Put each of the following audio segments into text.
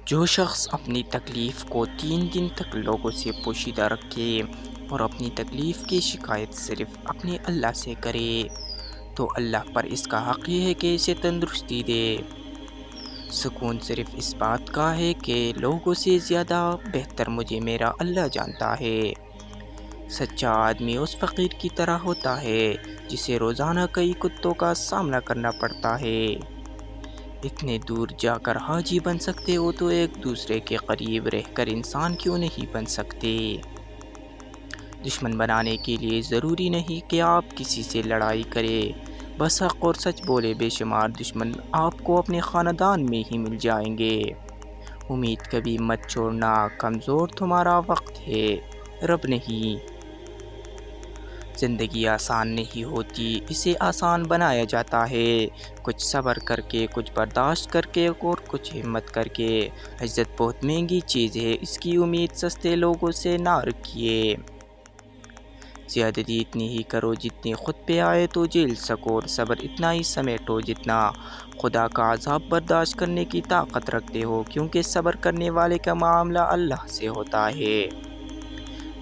جو شخص اپنی تکلیف کو 3 دن تک لوگوں سے پوشیدہ رکھے اور اپنی تکلیف کی شکایت صرف اپنے اللہ سے کرے تو اللہ پر اس کا حق یہ ہے کہ اسے تندرستی دے۔ سکون صرف اس بات کا ہے کہ لوگوں سے زیادہ بہتر مجھے میرا اللہ جانتا ہے۔ سچا آدمی اس فقیر کی طرح ہوتا ہے جسے روزانہ کئی کتوں کا سامنا کرنا پڑتا ہے۔ اتنے دور جا کر حاجی بن سکتے ہو تو ایک دوسرے کے قریب رہ کر انسان کیوں نہیں بن سکتے؟ دشمن بنانے کے لیے ضروری نہیں کہ آپ کسی سے لڑائی کریں، بس حق اور سچ بولے۔ بے شمار دشمن آپ کو اپنے خاندان میں ہی مل جائیں گے۔ امید کبھی مت چھوڑنا، کمزور تمہارا وقت ہے، رب نہیں۔ زندگی آسان نہیں ہوتی، اسے آسان بنایا جاتا ہے، کچھ صبر کر کے، کچھ برداشت کر کے اور کچھ ہمت کر کے۔ عزت بہت مہنگی چیز ہے، اس کی امید سستے لوگوں سے نہ رکھیے۔ زیادتی اتنی ہی کرو جتنی خود پہ آئے تو جھیل سکو، اور صبر اتنا ہی سمیٹو جتنا خدا کا عذاب برداشت کرنے کی طاقت رکھتے ہو، کیونکہ صبر کرنے والے کا معاملہ اللہ سے ہوتا ہے۔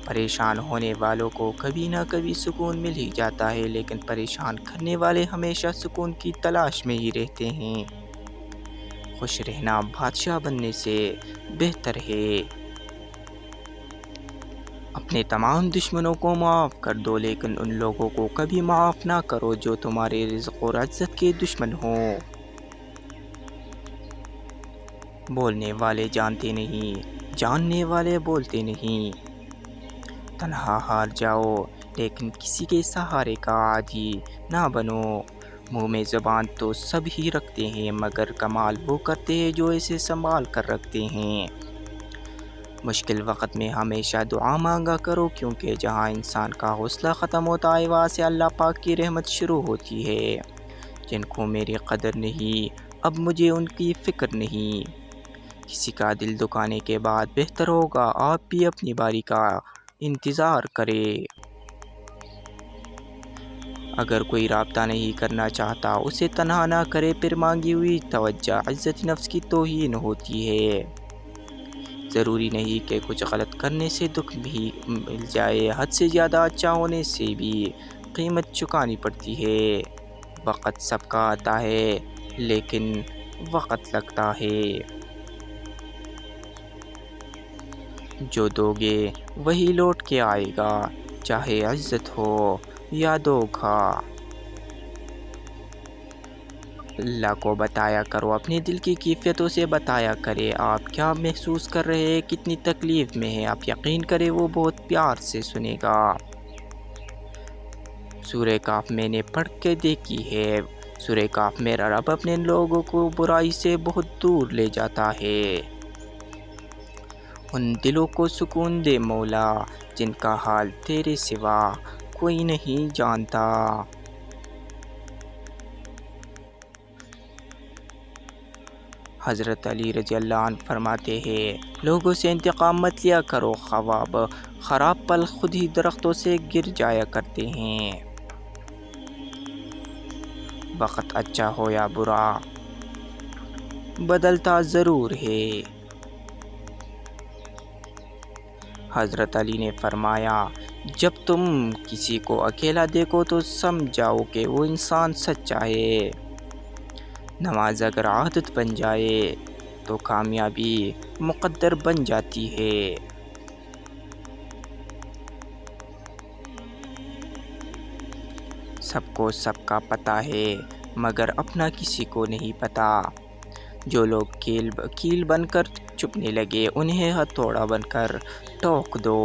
پریشان ہونے والوں کو کبھی نہ کبھی سکون مل ہی جاتا ہے، لیکن پریشان کرنے والے ہمیشہ سکون کی تلاش میں ہی رہتے ہیں۔ خوش رہنا بادشاہ بننے سے بہتر ہے۔ اپنے تمام دشمنوں کو معاف کر دو، لیکن ان لوگوں کو کبھی معاف نہ کرو جو تمہارے رزق اور عزت کے دشمن ہوں۔ بولنے والے جانتے نہیں، جاننے والے بولتے نہیں۔ تنہا ہار جاؤ، لیکن کسی کے سہارے کا عادی نہ بنو۔ منہ میں زبان تو سب ہی رکھتے ہیں، مگر کمال وہ کرتے ہیں جو اسے سنبھال کر رکھتے ہیں۔ مشکل وقت میں ہمیشہ دعا مانگا کرو، کیونکہ جہاں انسان کا حوصلہ ختم ہوتا ہے وہاں سے اللہ پاک کی رحمت شروع ہوتی ہے۔ جن کو میری قدر نہیں، اب مجھے ان کی فکر نہیں۔ کسی کا دل دکھانے کے بعد بہتر ہوگا آپ بھی اپنی باری کا انتظار کریں۔ اگر کوئی رابطہ نہیں کرنا چاہتا اسے تنہا نہ کرے، پھر مانگی ہوئی توجہ عزت نفس کی توہین ہوتی ہے۔ ضروری نہیں کہ کچھ غلط کرنے سے دکھ بھی مل جائے، حد سے زیادہ اچھا ہونے سے بھی قیمت چکانی پڑتی ہے۔ وقت سب کا آتا ہے، لیکن وقت لگتا ہے۔ جو دو گے وہی لوٹ کے آئے گا، چاہے عزت ہو یا دھوکا۔ اللہ کو بتایا کرو، اپنے دل کی کیفیتوں سے بتایا کرے آپ کیا محسوس کر رہے ہیں، کتنی تکلیف میں ہیں۔ آپ یقین کریں وہ بہت پیار سے سنے گا۔ سورہ کہف میں نے پڑھ کے دیکھی ہے۔ سورہ کہف میں رب اپنے لوگوں کو برائی سے بہت دور لے جاتا ہے۔ ان دلوں کو سکون دے مولا جن کا حال تیرے سوا کوئی نہیں جانتا۔ حضرت علی رضی اللہ عنہ فرماتے ہیں، لوگوں سے انتقام مت لیا کرو، خواب خراب پل خود ہی درختوں سے گر جایا کرتے ہیں۔ وقت اچھا ہو یا برا بدلتا ضرور ہے۔ حضرت علی نے فرمایا، جب تم کسی کو اکیلا دیکھو تو سمجھ جاؤ کہ وہ انسان سچا ہے۔ نماز اگر عادت بن جائے تو کامیابی مقدر بن جاتی ہے۔ سب کو سب کا پتہ ہے، مگر اپنا کسی کو نہیں پتہ۔ جو لوگ کیل بن کر چپنے لگے انہیں ہتھوڑا بن کر ٹوک دو۔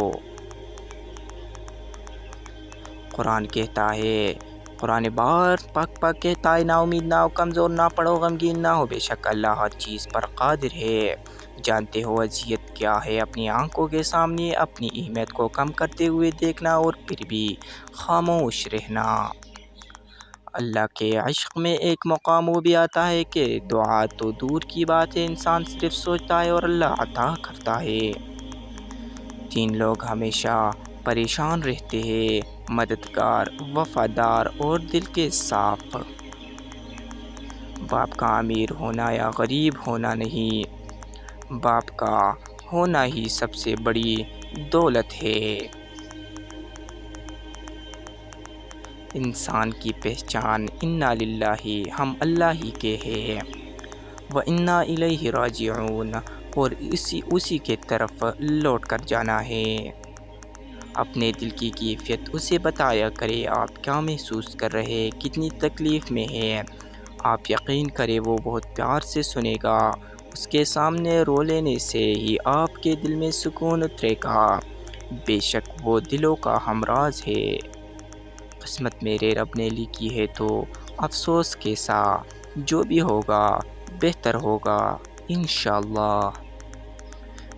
قرآن کہتا ہے، قرآن پاک کہتا ہے، نا امید نہ ہو، کمزور نہ پڑو، غمگین نہ ہو، بے شک اللہ ہر چیز پر قادر ہے۔ جانتے ہو اذیت کیا ہے، اپنی آنکھوں کے سامنے اپنی اہمیت کو کم کرتے ہوئے دیکھنا اور پھر بھی خاموش رہنا۔ اللہ کے عشق میں ایک مقام وہ بھی آتا ہے کہ دعا تو دور کی بات ہے، انسان صرف سوچتا ہے اور اللہ عطا کرتا ہے۔ 3 لوگ ہمیشہ پریشان رہتے ہیں، مددگار، وفادار اور دل کے صاف۔ باپ کا امیر ہونا یا غریب ہونا نہیں، باپ کا ہونا ہی سب سے بڑی دولت ہے۔ انسان کی پہچان انا للہ، ہم اللہ ہی کے ہیں، و انا الیہ راجعون، اور اسی کے طرف لوٹ کر جانا ہے۔ اپنے دل کی کیفیت اسے بتایا کرے، آپ کیا محسوس کر رہے، کتنی تکلیف میں ہے۔ آپ یقین کریں وہ بہت پیار سے سنے گا۔ اس کے سامنے رو لینے سے ہی آپ کے دل میں سکون اترے گا۔ بے شک وہ دلوں کا ہمراز ہے۔ قسمت میرے رب نے لکھی ہے تو افسوس کیسا، جو بھی ہوگا بہتر ہوگا انشاءاللہ۔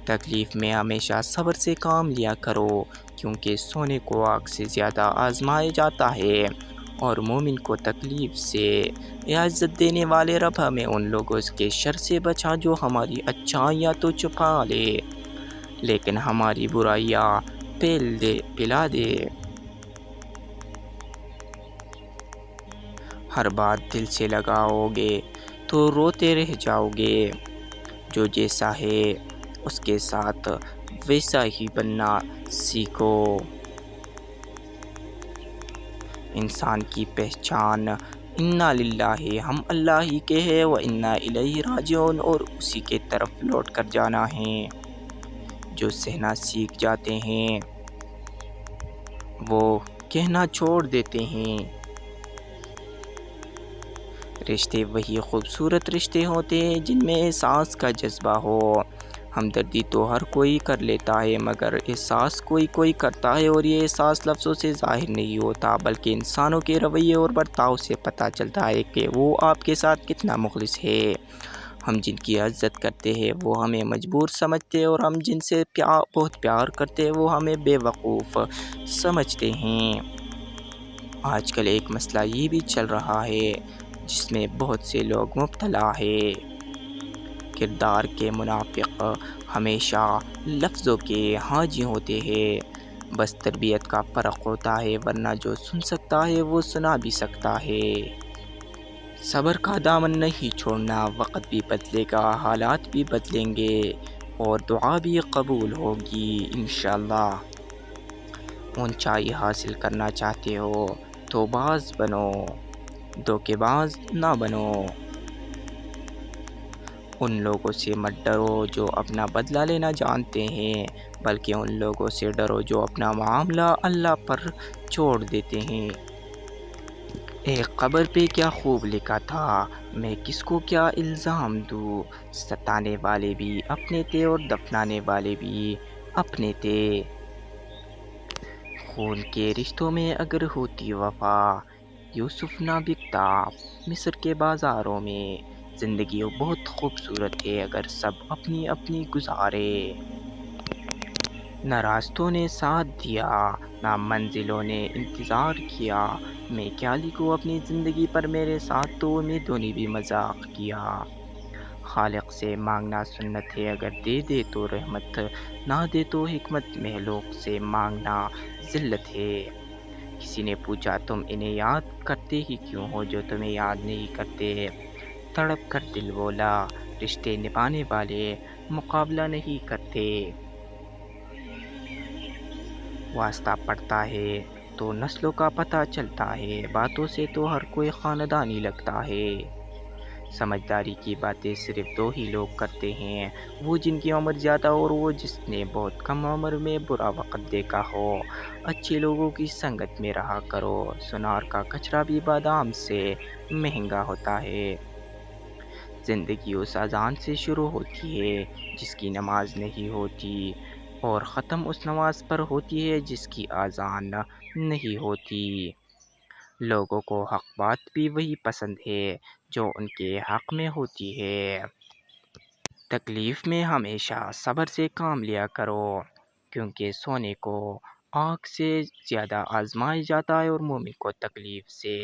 تکلیف میں ہمیشہ صبر سے کام لیا کرو، کیونکہ سونے کو آگ سے زیادہ آزمایا جاتا ہے، اور مومن کو تکلیف سے عزت دینے والے رب ہمیں ان لوگوں کے شر سے بچا جو ہماری اچھائیاں تو چھپا لے لیکن ہماری برائیاں پلا دے۔ ہر بات دل سے لگاؤ گے تو روتے رہ جاؤ گے۔ جو جیسا ہے اس کے ساتھ ویسا ہی بننا سیکھو۔ انسان کی پہچان انا للہ، ہم اللہ ہی کے ہیں، و انا الیہ راجعون، اور اسی کے طرف لوٹ کر جانا ہے۔ جو سہنا سیکھ جاتے ہیں وہ کہنا چھوڑ دیتے ہیں۔ رشتے وہی خوبصورت رشتے ہوتے ہیں جن میں احساس کا جذبہ ہو۔ ہمدردی تو ہر کوئی کر لیتا ہے، مگر احساس کوئی کرتا ہے، اور یہ احساس لفظوں سے ظاہر نہیں ہوتا بلکہ انسانوں کے رویے اور برتاؤ سے پتہ چلتا ہے کہ وہ آپ کے ساتھ کتنا مخلص ہے۔ ہم جن کی عزت کرتے ہیں وہ ہمیں مجبور سمجھتے ہیں، اور ہم جن سے بہت پیار کرتے ہیں وہ ہمیں بے وقوف سمجھتے ہیں۔ آج کل ایک مسئلہ یہ بھی چل رہا ہے جس میں بہت سے لوگ مبتلا ہیں۔ کردار کے منافق ہمیشہ لفظوں کے حاجی ہوتے ہیں، بس تربیت کا فرق ہوتا ہے، ورنہ جو سن سکتا ہے وہ سنا بھی سکتا ہے۔ صبر کا دامن نہیں چھوڑنا، وقت بھی بدلے گا، حالات بھی بدلیں گے، اور دعا بھی قبول ہوگی انشاءاللہ۔ اونچائی حاصل کرنا چاہتے ہو تو باز بنو، دھوکے باز نہ بنو۔ ان لوگوں سے مت ڈرو جو اپنا بدلہ لینا جانتے ہیں، بلکہ ان لوگوں سے ڈرو جو اپنا معاملہ اللہ پر چھوڑ دیتے ہیں۔ ایک قبر پہ کیا خوب لکھا تھا، میں کس کو کیا الزام دوں، ستانے والے بھی اپنے تھے اور دفنانے والے بھی اپنے تھے۔ خون کے رشتوں میں اگر ہوتی وفا، یوسف نہ بکتا مصر کے بازاروں میں۔ زندگی بہت خوبصورت ہے اگر سب اپنی اپنی گزارے۔ نہ راستوں نے ساتھ دیا، نہ منزلوں نے انتظار کیا، میں کیا لکھوں اپنی زندگی پر، میرے ساتھ تو امیدوں نے بھی مذاق کیا۔ خالق سے مانگنا سنت ہے، اگر دے دے تو رحمت، نہ دے تو حکمت، مخلوق سے مانگنا ذلت ہے۔ کسی نے پوچھا تم انہیں یاد کرتے ہی کیوں ہو جو تمہیں یاد نہیں کرتے؟ تڑپ کر دل بولا، رشتے نبھانے والے مقابلہ نہیں کرتے۔ واسطہ پڑتا ہے تو نسلوں کا پتہ چلتا ہے، باتوں سے تو ہر کوئی خاندانی لگتا ہے۔ سمجھداری کی باتیں صرف دو ہی لوگ کرتے ہیں، وہ جن کی عمر زیادہ اور وہ جس نے بہت کم عمر میں برا وقت دیکھا ہو۔ اچھے لوگوں کی سنگت میں رہا کرو، سنار کا کچرا بھی بادام سے مہنگا ہوتا ہے۔ زندگی اس اذان سے شروع ہوتی ہے جس کی نماز نہیں ہوتی، اور ختم اس نماز پر ہوتی ہے جس کی اذان نہیں ہوتی۔ لوگوں کو حق بات بھی وہی پسند ہے جو ان کے حق میں ہوتی ہے۔ تکلیف میں ہمیشہ صبر سے کام لیا کرو، کیونکہ سونے کو آگ سے زیادہ آزمایا جاتا ہے، اور مومن کو تکلیف سے